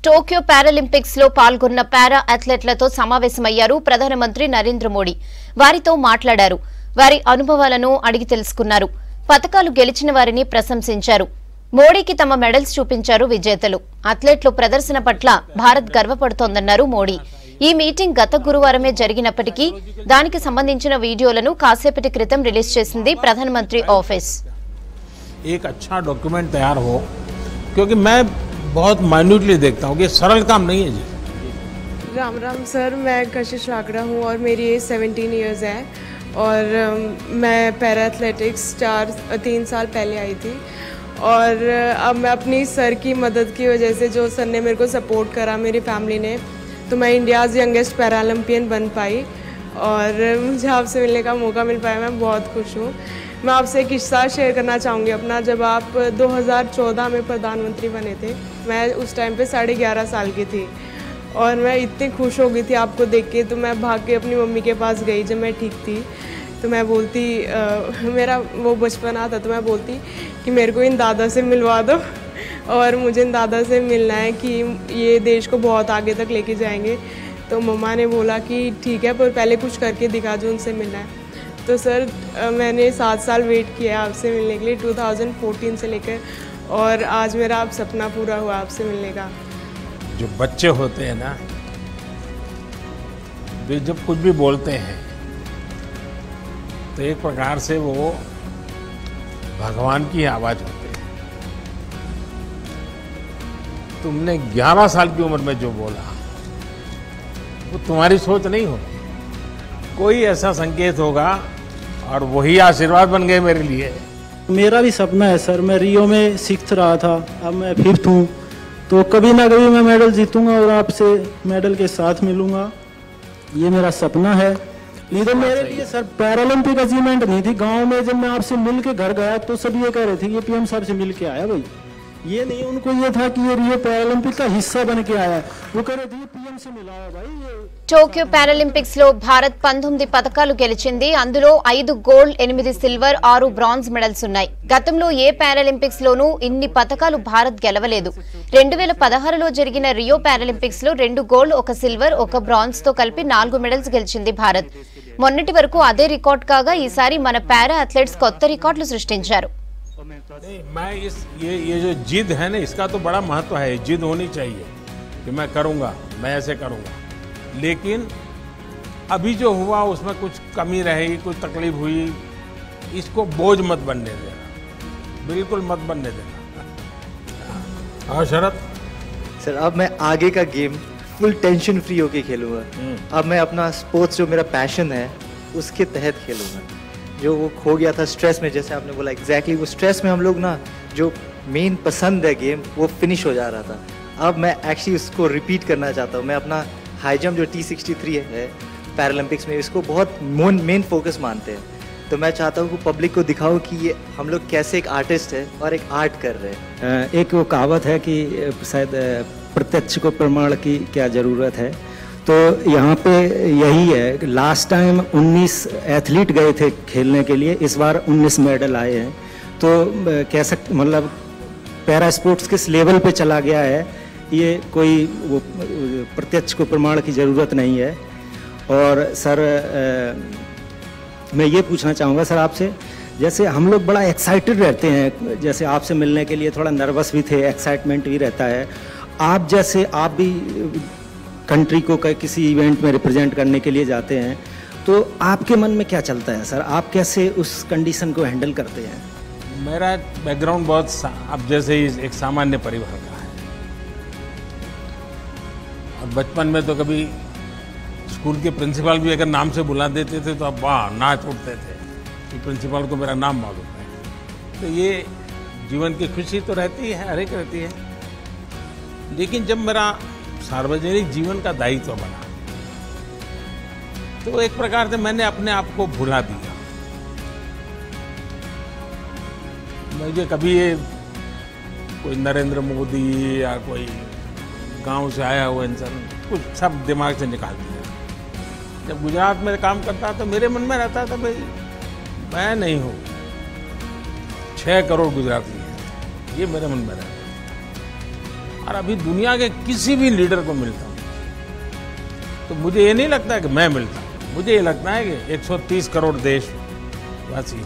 Tokyo Paralympics లో పాల్గొన్న పారా అథ్లెట్లతో సమావేశమయ్యారు ప్రధానమంత్రి నరేంద్ర మోడీ. వారితో మాట్లాడారు. వారి అనుభవాలను అడిగి తెలుసుకున్నారు. పతకాలు గెలిచిన వారిని ప్రశంసించారు. మోడీకి తమ మెడల్స్ చూపించారు విజేతలు. అథ్లెట్ల ప్రదర్శన పట్ల భారత్ గర్వపడుతోందన్నారు మోడీ. ఈ మీటింగ్ గత గురువారమే జరిగినప్పటికీ దానికి సంబంధించిన వీడియోలను కాసేపటి క్రితం రిలీజ్ చేసింది ప్రధానమంత్రి ఆఫీస్. एक अच्छा डॉक्यूमेंट तैयार हो, क्योंकि मैं बहुत माइन्यूटली देखता हूँ कि सरल काम नहीं है जी। राम राम सर, मैं कशिश लाकड़ा हूँ और मेरी एज 17 इयर्स है और मैं पैरा एथलेटिक्स 3 साल पहले आई थी और अब मैं अपनी सर की मदद की वजह से, जो सर ने मेरे को सपोर्ट करा, मेरी फैमिली ने, तो मैं इंडियाज़ यंगेस्ट पैरालंपियन बन पाई और मुझे आपसे मिलने का मौका मिल पाया। मैं बहुत खुश हूँ। मैं आपसे एक किस्सा शेयर करना चाहूँगी अपना। जब आप 2014 में प्रधानमंत्री बने थे, मैं उस टाइम पे 11.5 साल की थी और मैं इतनी खुश हो गई थी आपको देख के, तो मैं भाग के अपनी मम्मी के पास गई जब मैं ठीक थी। तो मैं बोलती, मेरा वो बचपना था, तो मैं बोलती कि मेरे को इन दादा से मिलवा दो और मुझे इन दादा से मिलना है कि ये देश को बहुत आगे तक लेके जाएंगे। तो मम्मा ने बोला कि ठीक है, पर पहले कुछ करके दिखा जो, उनसे मिलना है। तो सर मैंने 7 साल वेट किया आपसे मिलने के लिए, 2014 से लेकर, और आज मेरा आप सपना पूरा हुआ आपसे मिलने का। जो बच्चे होते हैं ना, वे जब कुछ भी बोलते हैं तो एक प्रकार से वो भगवान की आवाज होती है। तुमने 11 साल की उम्र में जो बोला वो तुम्हारी सोच नहीं होगी, कोई ऐसा संकेत होगा और वही आशीर्वाद बन गए मेरे लिए। मेरा भी सपना है सर, मैं रियो में 6th रहा था, अब मैं 5th हूँ, तो कभी ना कभी मैं मेडल जीतूंगा और आपसे मेडल के साथ मिलूंगा, ये मेरा सपना है। नहीं तो मेरे लिए सर पैरालंपिक अचीवमेंट नहीं थी। गांव में जब मैं आपसे मिल के घर गया तो सब ये कह रहे थे ये पीएम साहब से मिल के आया भाई, ये नहीं, उनको ये था कि ये रियो पैरालंपिक का हिस्सा बन के आया। वो कह रहे थे ये पीएम से मिला है भाई। టోక్యో పారాలింపిక్స్ లో భారత్ 19 పతకాలు గెలిచింది. అందులో 5 గోల్డ్, 8 సిల్వర్, 6 బ్రాంజ్ మెడల్స్ ఉన్నాయి. గతంలో ఏ పారాలింపిక్స్ లోనూ ఇన్ని పతకాలు భారత్ గెలవలేదు. 2016లో జరిగిన రియో పారాలింపిక్స్ లో 2 గోల్డ్, 1 సిల్వర్, 1 బ్రాంజ్ తో కలిపి 4 మెడల్స్ గెలిచింది భారత్. మొన్నటి వరకు అదే రికార్డ్ కాగా ఈసారి మన పారా అథ్లెట్స్ కొత్త రికార్డులు సృష్టించారు. मैं ये जो जिद है ना, इसका तो बड़ा महत्व है। जिद होनी चाहिए कि मैं करूंगा, मैं ऐसे करूंगा, लेकिन अभी जो हुआ उसमें कुछ कमी रही, कुछ तकलीफ हुई, इसको बोझ मत बनने देना, बिल्कुल मत बनने देना। हाँ शरद सर, अब मैं आगे का गेम फुल टेंशन फ्री होके खेलूंगा। अब मैं अपना स्पोर्ट्स, जो मेरा पैशन है, उसके तहत खेलूंगा। जो वो खो गया था स्ट्रेस में, जैसे आपने बोला एग्जैक्टली, वो स्ट्रेस में हम लोग ना, जो मेन पसंद है गेम, वो फिनिश हो जा रहा था। अब मैं एक्चुअली उसको रिपीट करना चाहता हूँ। मैं अपना हाई जंप जो T63 है पैरालंपिक्स में, इसको बहुत मेन फोकस मानते हैं। तो मैं चाहता हूँ कि पब्लिक को दिखाऊं कि ये हम लोग कैसे एक आर्टिस्ट है और एक आर्ट कर रहे हैं। एक वो कहावत है कि शायद प्रत्यक्ष को प्रमाण की क्या ज़रूरत है, तो यहाँ पे यही है। लास्ट टाइम 19 एथलीट गए थे खेलने के लिए, इस बार 19 मेडल आए हैं। तो कह सकते, मतलब पैरा स्पोर्ट्स किस लेवल पे चला गया है, ये कोई वो प्रत्यक्ष को प्रमाण की ज़रूरत नहीं है। और सर मैं ये पूछना चाहूँगा सर आपसे, जैसे हम लोग बड़ा एक्साइटेड रहते हैं, जैसे आपसे मिलने के लिए थोड़ा नर्वस भी थे, एक्साइटमेंट भी रहता है। आप जैसे आप भी कंट्री को किसी इवेंट में रिप्रेजेंट करने के लिए जाते हैं, तो आपके मन में क्या चलता है सर, आप कैसे उस कंडीशन को हैंडल करते हैं? मेरा बैकग्राउंड बहुत अब जैसे ही एक सामान्य परिवार का है, और बचपन में तो कभी स्कूल के प्रिंसिपल भी अगर नाम से बुला देते थे तो अब वाह नाच उठते थे कि प्रिंसिपल को मेरा नाम मालूम है। तो ये जीवन की खुशी तो रहती है, हर एक रहती है, लेकिन जब मेरा सार्वजनिक जीवन का दायित्व बना तो एक प्रकार से मैंने अपने आप को भुला दिया। मुझे कभी ये कोई नरेंद्र मोदी या कोई गांव से आया हुआ इंसान कुछ सब दिमाग से निकाल दिया। जब गुजरात में काम करता तो मेरे मन में रहता था भाई मैं नहीं हूँ, 6 करोड़ गुजराती हैं, ये मेरे मन में रहता। और अभी दुनिया के किसी भी लीडर को मिलता हूँ तो मुझे ये नहीं लगता कि मैं मिलता हूँ, मुझे ये लगता है कि 130 करोड़ देशवासी